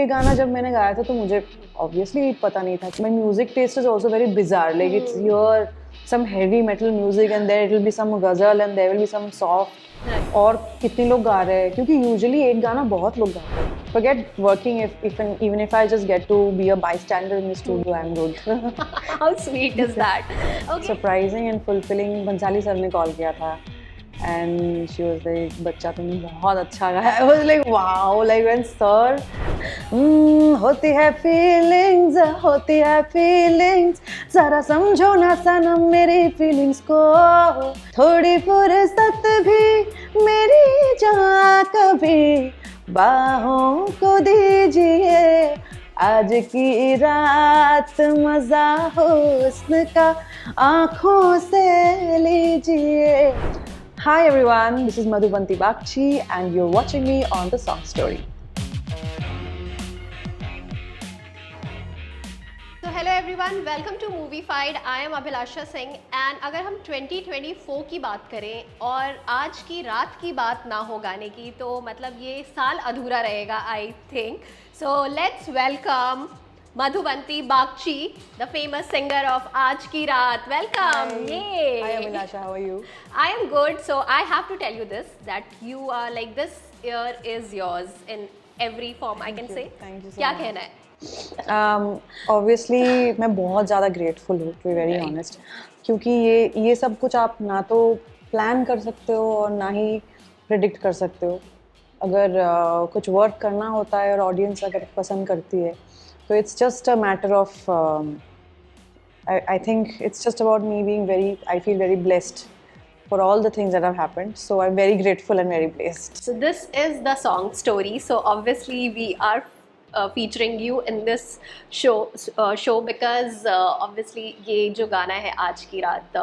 ये गाना जब मैंने गाया था तो मुझे ऑब्वियसली पता नहीं था. My music taste is also very bizarre. Like it's your some heavy metal music and there it will be some ghazal and there will be some soft. और कितने लोग गा रहे हैं क्योंकि यूजुअली एक गाना बहुत लोग गाते हैं. Forget working even if I just get to be a bystander in the studio, I'm good. How sweet is that? Okay. Surprising and fulfilling. Bhansali sir ने कॉल किया था and she was like, बच्चा तुमने बहुत अच्छा गाया. I was like wow, like when sir होती है feelings जरा समझो ना सनम मेरी feelings को, थोड़ी फुर्सत भी मेरी जहाँ कभी बाहों को दीजिए, आज की रात मजा हुस्न का आँखों से लीजिए. Hi everyone, this is Madhubanti Bagchi and you're watching me on The Song Story. So hello everyone, welcome to Moviefied. I am Abhilasha Singh and अगर हम 2024 की बात करें और आज की रात की बात ना हो गाने की तो मतलब ये साल अधूरा रहेगा I think. So let's welcome Madhubanti Bagchi, the famous singer of Aaj Ki Raat. Welcome! Hi. Yay! Hi Abhilasha, how are you? I am good. So I have to tell you this, that you are like, this year is yours in every form I can say. Thank you so क्या much. कहना है? Obviously मैं बहुत ज़्यादा grateful हूँ, to be very honest, क्योंकि ये सब कुछ आप ना तो plan कर सकते हो और ना ही predict कर सकते हो. अगर कुछ work करना होता है और audience अगर पसंद करती है तो it's just a matter of I think it's just about me being I feel very blessed for all the things that have happened. So I'm very grateful and very blessed. So this is the song story. So obviously we are featuring you in this show because obviously ये जो गाना है आज की रात,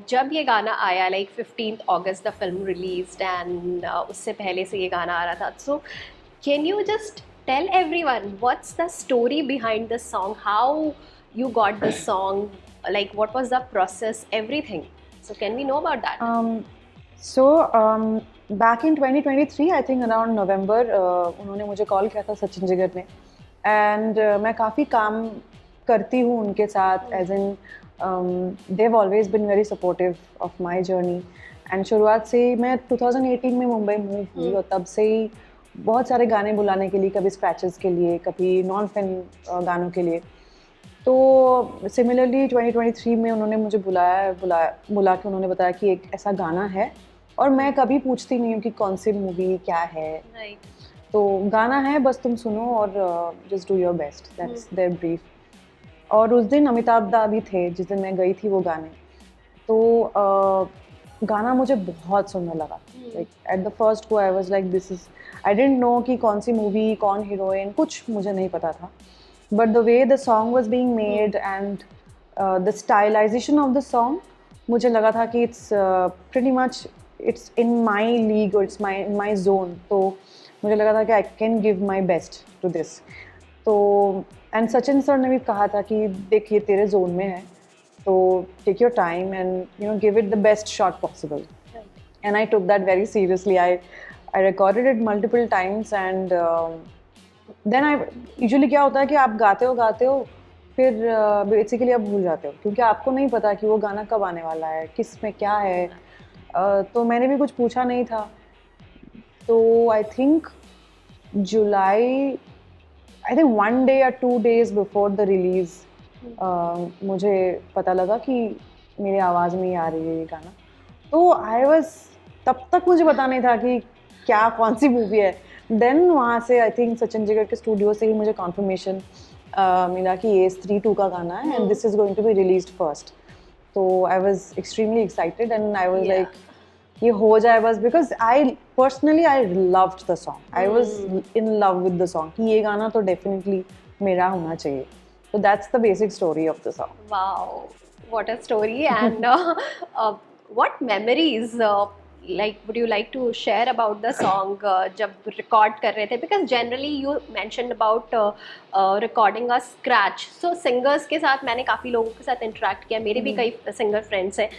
जब ये गाना आया like 15th August the film released and उससे पहले से ये गाना आ रहा था. So can you just tell everyone what's the story behind this song, how you got this song, like what was the process, everything? So can we know about that? Back in 2023, I think around November, उन्होंने मुझे call किया था सचिन जिगर ने and मैं काफ़ी काम करती हूँ उनके साथ as in they've always been very supportive of my journey and शुरुआत से ही मैं 2018 में मुंबई मूव हुई और तब से ही बहुत सारे गाने बुलाने के लिए, कभी स्क्रैचेस के लिए, कभी नॉन फिल्म गानों के लिए. तो सिमिलरली 2023 में उन्होंने मुझे बुला के उन्होंने बताया कि एक ऐसा गाना है और मैं कभी पूछती नहीं हूँ कि कौन सी मूवी क्या है. तो गाना है, बस तुम सुनो और just do your best. That's their brief. और उस दिन अमिताभ दा भी थे जिस दिन मैं गई थी वो गाने. तो गाना मुझे बहुत सुंदर लगा. Like at the first go I was like this is, I didn't know कि कौन सी मूवी, कौन हीरोइन, कुछ मुझे नहीं पता था. But the way the song was being made and the stylization of the song, मुझे लगा था कि it's pretty much it's in my league or it's in my zone. तो मुझे लगा था कि I can give my best to this. तो and सचिन सर ने भी कहा था कि देख ये तेरे zone में है, तो take your time and give it the best shot possible. And I took that very seriously. I recorded it multiple times and then I usually क्या होता है कि आप गाते हो फिर बेसिकली आप भूल जाते हो क्योंकि आपको नहीं पता कि वो गाना कब आने वाला है, किस में क्या है. तो मैंने भी कुछ पूछा नहीं था. तो I think July, I think 1 day or 2 days before the release मुझे पता लगा कि मेरी आवाज़ में ही आ रही है ये गाना. तो आई वाज, तब तक मुझे पता नहीं था कि क्या कौन सी मूवी है. देन वहाँ से आई थिंक सचिन जिगर के स्टूडियो से ही मुझे कॉन्फर्मेशन मिला कि ये स्त्री 2 का गाना है and this is going to be released first. तो I was extremely excited and I was like ये हो जाए बस, because I personally I loved the song. I was in love with the song कि ये गाना तो डेफिनेटली मेरा होना चाहिए. So that's the basic story of the song. Wow, what a story! And what memories like would you like to share about the song जब record कर रहे थे? Because generally you mentioned about recording a scratch. So singers के साथ मैंने काफ़ी लोगों के साथ interact किया, मेरे भी कई singer friends हैं.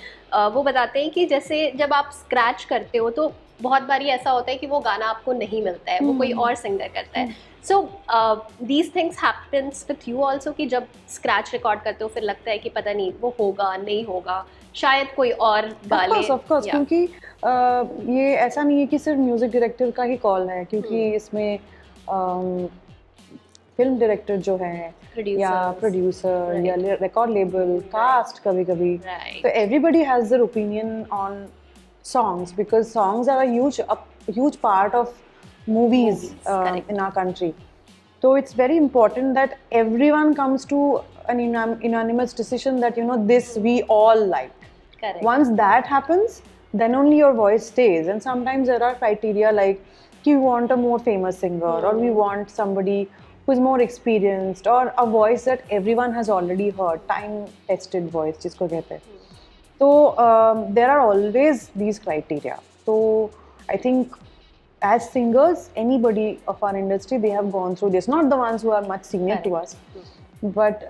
वो बताते हैं कि जैसे जब आप scratch करते हो तो बहुत बारी ऐसा होता है कि वो गाना आपको नहीं मिलता है, वो कोई और सिंगर करता है. So these things happens with you also कि जब स्क्रैच रिकॉर्ड करते हो फिर लगता है कि पता नहीं वो होगा नहीं होगा, शायद कोई और गा ले. ऑफ कोर्स या क्योंकि ये ऐसा नहीं है कि सिर्फ म्यूजिक डायरेक्टर का ही कॉल है, क्योंकि इसमें फिल्म डायरेक्टर जो है या प्रोड्यूसर्स, प्रोड्यूसर या right, रिकॉर्ड लेबल, कास्ट कभी कभी, right, तो everybody has their opinion on songs because songs are a huge part of movies Movies, correct. in our country. So it's very important that everyone comes to an unanimous decision that this we all like. Correct. Once that happens, then only your voice stays. And sometimes there are criteria like we want a more famous singer or we want somebody who is more experienced or a voice that everyone has already heard, time tested voice जिसको कहते हैं. So there are always these criteria. So I think as singers, anybody of our industry, they have gone through this. Not the ones who are much senior to us, but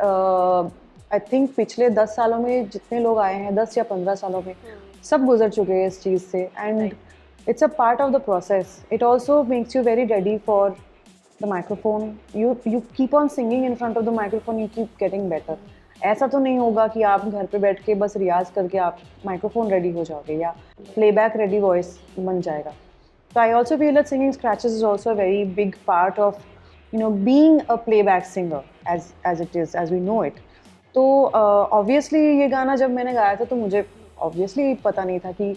I think पिछले 10 सालों में जितने लोग आए हैं, 10 या 15 सालों में, सब गुजर चुके हैं इस चीज़ से. And it's a part of the process. It also makes you very ready for the microphone. You keep on singing in front of the microphone. You keep getting better. ऐसा तो नहीं होगा कि आप घर पे बैठ के बस रियाज करके आप माइक्रोफोन रेडी हो जाओगे या प्लेबैक रेडी वॉइस बन जाएगा. So I also feel that singing scratches is also a very big part of being a playback singer as it is, as we know it. तो obviously ये गाना जब मैंने गाया था तो मुझे obviously पता नहीं था कि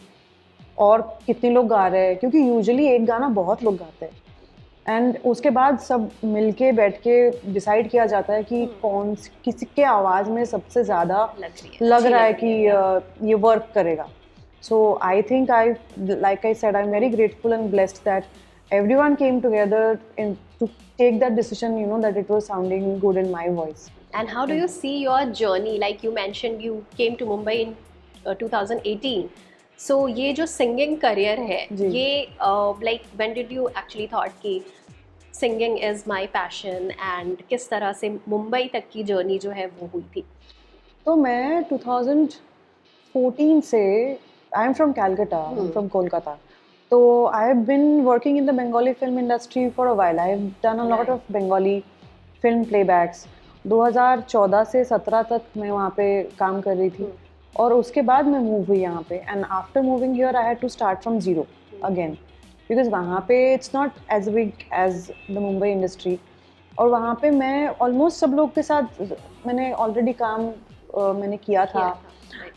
और कितने लोग गा रहे हैं, क्योंकि यूजुअली एक गाना बहुत लोग गाते हैं एंड उसके बाद सब मिलके बैठ के डिसाइड किया जाता है कि कौन किसी के आवाज़ में सबसे ज़्यादा लग रहा है कि ये वर्क करेगा. So I think like I said, I'm very grateful and blessed that everyone came together to take that decision, that it was sounding good in my voice. And how do you see your journey? Like you mentioned, you came to Mumbai in 2018. So ये जो singing career है, ये like when did you actually thought कि singing is my passion, and किस तरह से मुंबई तक की journey जो है वो हुई थी? तो मैं 2014 से, I am from Calcutta, I'm from Kolkata. So I have been working in the Bengali film industry for a while. I have done a lot of Bengali film playbacks. 2014 से 17 तक मैं वहाँ पे काम कर रही थी और उसके बाद मैं मूव हुई यहाँ पे. And after moving here I had to start from zero again, because वहाँ पे it's not as big as the Mumbai industry. और वहाँ पे मैं ऑलमोस्ट सब लोग के साथ मैंने ऑलरेडी काम मैंने किया था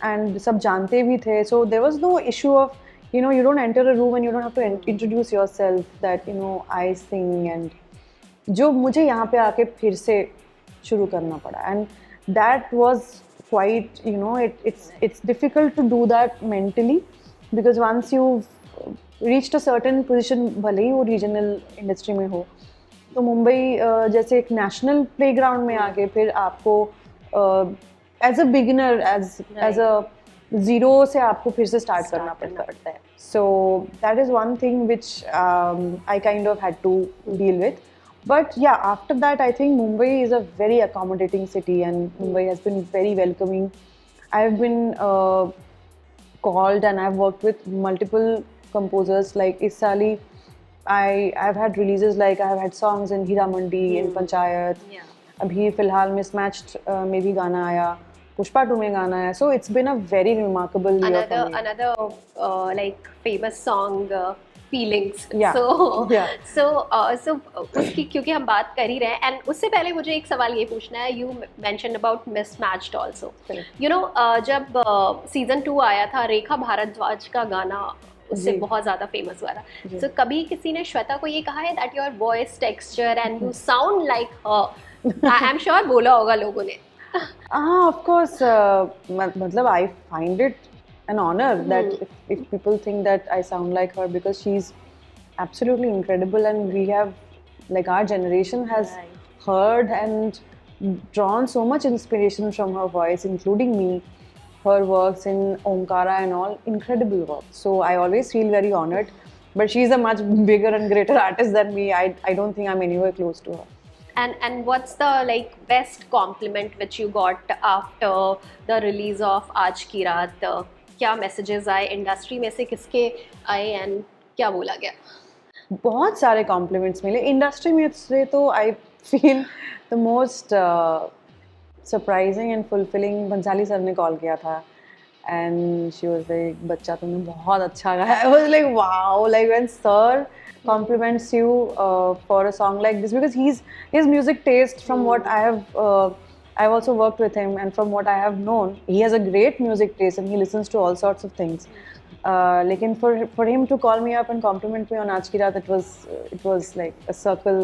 एंड सब जानते भी थे. So there was no issue of you don't enter a room and you don't have to introduce yourself that I sing, and जो मुझे यहाँ पे आके फिर से शुरू करना पड़ा. and that was quite it's difficult to do that mentally, because once you've reached a certain position, भले ही वो रीजनल इंडस्ट्री में हो, तो मुंबई जैसे एक नेशनल प्लेग्राउंड में आके फिर आपको as a beginner as a zero से आपको फिर से स्टार्ट करना पड़ता है. So that is one thing which I kind of had to deal with. But yeah, after that, I think Mumbai is a very accommodating city, and Mumbai has been very welcoming. I have been called and I've worked with multiple composers. Like इस साल I've had releases, like I have had songs in Hira Mandi, in Panchayat. अभी फिलहाल Mismatched में भी गाना आया, पुष्पा 2 में गाना आया. So it's been a very remarkable year for me. Another like famous song. Feelings. Yeah. So उसकी क्योंकि हम बात कर ही रहे हैं, एंड उससे पहले मुझे एक सवाल ये पूछना है. You mentioned about Mismatched also. जब सीजन 2 आया था, रेखा भारद्वाज का गाना उससे बहुत ज़्यादा फेमस हुआ था. So कभी किसी ने श्वेता को ये कहा है that your voice texture and you sound like her? I'm sure बोला होगा लोगों ने. Of course. मतलब I find it an honor that if people think that I sound like her, because she's absolutely incredible, and we have, like, our generation has heard and drawn so much inspiration from her voice, including me. Her works in Omkara and all, incredible work. So I always feel very honored, but she's a much bigger and greater artist than me. I don't think I'm anywhere close to her. And what's the like best compliment which you got after the release of Aaj Ki Raat? क्या messages आए industry में से, किसके आए, and क्या बोला गया? बहुत सारे कॉम्प्लीमेंट्स मिले इंडस्ट्री में से। तो I feel the most surprising and fulfilling, Bhansali sir ने कॉल किया था एंड शी वाज लाइक, बच्चा तुमने बहुत अच्छा गाया। आई was like wow, like when sir compliments you for a song like this, because his music taste, from what I've also worked with him, and from what I have known, he has a great music taste and he listens to all sorts of things. Lekin for him to call me up and compliment me on Aaj Ki Raat, it was like a circle,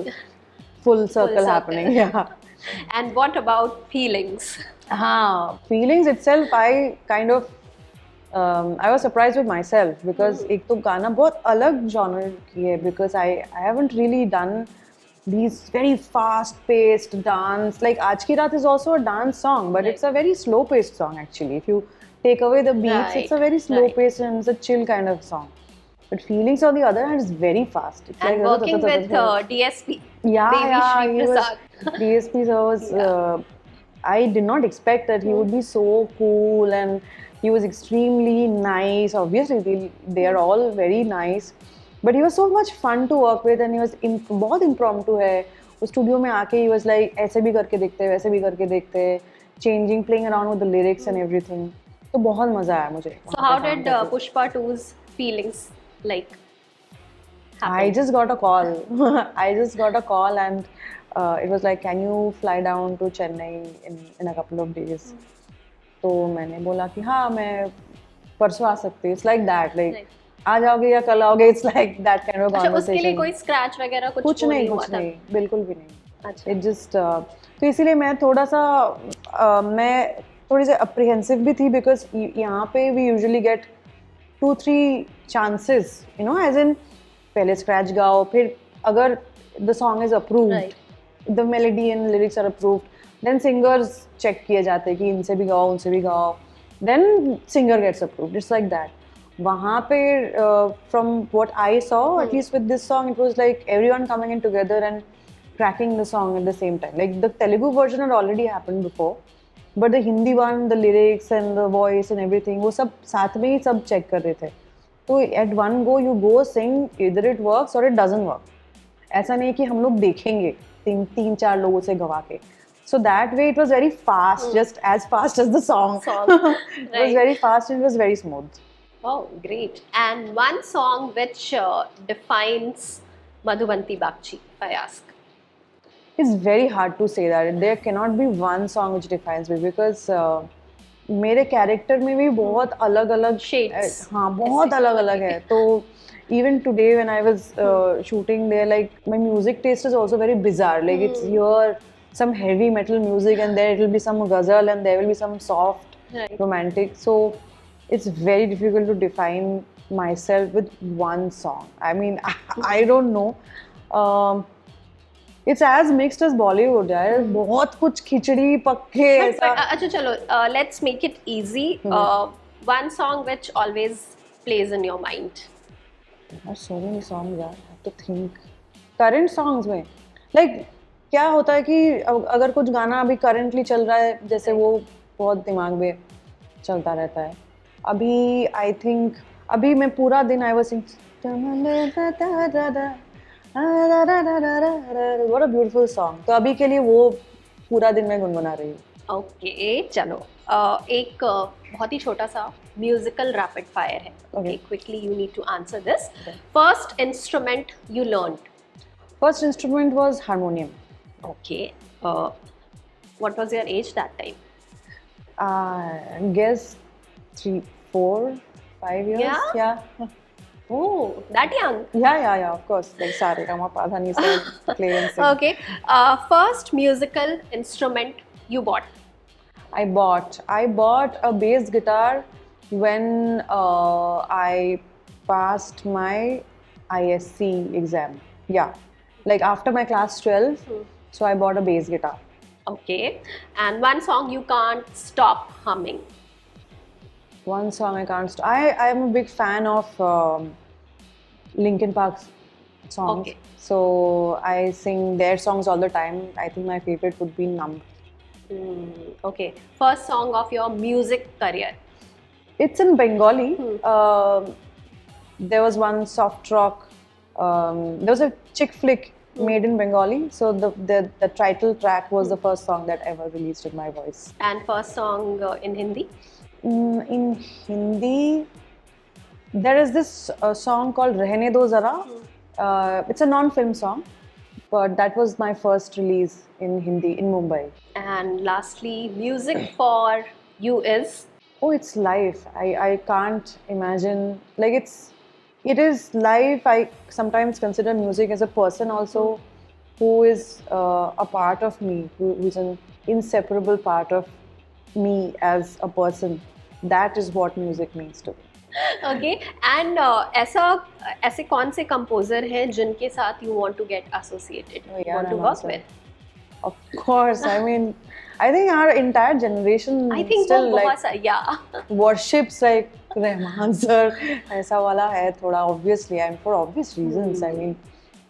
full circle happening. Yeah. And what about feelings? हाँ, feelings itself, I kind of I was surprised with myself, because एक तो गाना बहुत अलग genre की है, because I haven't really done these very fast paced dance, like Aaj Ki Raat is also a dance song, but it's a very slow paced song actually. If you take away the beats, it's a very slow paced and it's a chill kind of song. But Feelings on the other hand is very fast. It's And like working with DSP. yeah, Devi Shri he was Prasad. DSP sir was I did not expect that he would be so cool, and he was extremely nice. Obviously they are all very nice, but he was so much fun to work with, and he was बहुत impromptu है। वो studio में आके he was like, ऐसे भी करके देखते हैं, वैसे भी करके देखते हैं, changing, playing around with the lyrics and everything। तो बहुत मजा आया मुझे। So how did Pushpa 2's Feelings like happen? I just got a call. I just got a call, and it was like, can you fly down to Chennai in a couple of days? तो मैंने बोला कि हाँ, मैं परसों आ सकती हूँ। It's like that, like आ जाओगे या कल आओगे, it's like that kind of अच्छा, conversation। उसके लिए कोई स्क्रैच वगैरह कुछ नहीं, हुआ कुछ था? नहीं, बिल्कुल भी नहीं। अच्छा। It just तो इसीलिए मैं थोड़ा सा मैं थोड़ी सी अप्रीहेंसिव भी थी, बिकॉज यहाँ पे we usually get 2-3 chances, you know, as in पहले स्क्रैच गाओ, फिर अगर the song is approved, the melody and lyrics are approved, then singers check किए जाते हैं कि इनसे भी गाओ, उनसे भी गाओ, then singer gets approved. It's like that. वहाँ पे from what I saw, at least with this song, it was like everyone coming in together and cracking the song at the same time. Like the Telugu version had already happened before, but the Hindi one, the lyrics and the voice and everything, वो सब साथ में ही सब check कर रहे थे। तो at one go you go sing, either it works or it doesn't work. ऐसा नहीं कि हम लोग देखेंगे तीन चार लोगों से गवा के। So that way it was very fast, just as fast as the song. It was very fast and it was very smooth. Oh, great. And one song which defines Madhubanti Bagchi, if I ask. It's very hard to say that. There cannot be one song which defines me, because मेरे character में भी बहुत अलग अलग Shades. हाँ, बहुत अलग अलग है। तो even today when I was shooting there, like my music taste is also very bizarre. Like it's here some heavy metal music, and there it will be some ghazal, and there will be some soft romantic. So it's very difficult to define myself with one song. I mean, I don't know. It's as mixed as Bollywood, यार। बहुत कुछ खिचड़ी पक्के ऐसा। अच्छा चलो, let's make it easy. One song which always plays in your mind. So many songs, यार। I have to think. Current songs में, like क्या होता है कि अगर कुछ गाना अभी currently चल रहा है, जैसे वो बहुत दिमाग में चलता रहता है। अभी I think अभी मैं पूरा दिन I was singing what a beautiful song। तो अभी के लिए वो पूरा दिन मैं गुनगुना रही हूँ। ओके, चलो एक बहुत ही छोटा सा म्यूजिकल रैपिड फायर है। Okay, quickly you need to answer this. First instrument you learned? First instrument was harmonium. Okay, what was your age that time? Guess 3, 4, 5 years. Yeah. Oh, that young? Yeah, of course. Like Saregama, Padhanisa, play and sing. Okay. First musical instrument you bought? I bought a bass guitar when I passed my ISC exam. Yeah, like after my class 12. So I bought a bass guitar. Okay. And one song you can't stop humming? One song I can't stop. I am a big fan of Linkin Park's songs. Okay. So I sing their songs all the time. I think my favorite would be Numb. Okay. First song of your music career? It's in Bengali. there was one soft rock. There was a chick flick made in Bengali. So the title track was the first song that ever released in my voice. And first song in Hindi? In Hindi, there is this song called Rehne Do Zara. It's a non-film song, but that was my first release in Hindi in Mumbai. And lastly, music for you is? Oh, it's life. I can't imagine, like it is life. I sometimes consider music as a person also, who is a part of me, who's an inseparable part of me as a person. That is what music means to me. Okay. And ऐसे कौन से composer हैं जिनके साथ you want to get associated, Oh, yeah, want to I'm work also- with? Of course, I mean, I think our entire generation I think still वो like बहुत सा, yeah. worships like Rahman sir. ऐसा वाला है थोड़ा, obviously, and for obvious reasons. I mean,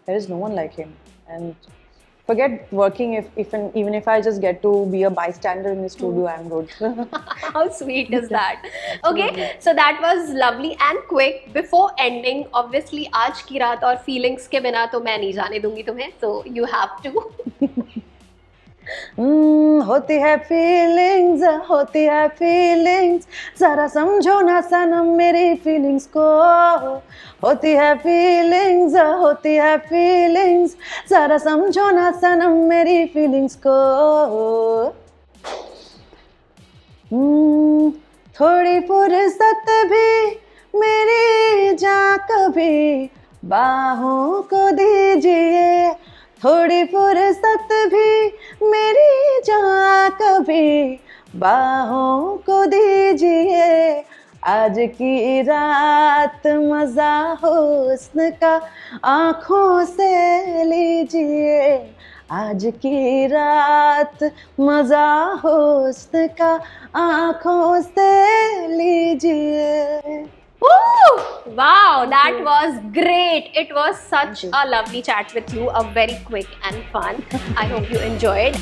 there is no one like him. And forget working, even if I just get to be a bystander in the studio, I'm good. How sweet is that? Okay, so that was lovely and quick. Before ending, obviously आज की रात और feelings के बिना तो मैं नहीं जाने दूंगी तुम्हें. So you have to. होती है फीलिंग्स जरा समझो ना सनम मेरी फीलिंग्स को होती है फीलिंग्स जरा समझो ना सनम मेरी फीलिंग्स को थोड़ी फुर्सत भी मेरी जा कभी बाहों को दीजिए थोड़ी फुर्सत भी मेरी जा कभी बाहों को दीजिए आज की रात मजा हुस्न का आँखों से लीजिए आज की रात मजा हुस्न का आँखों से लीजिए. Woo! Wow, that was great. It was such a lovely chat with you, a very quick and fun. I hope you enjoyed.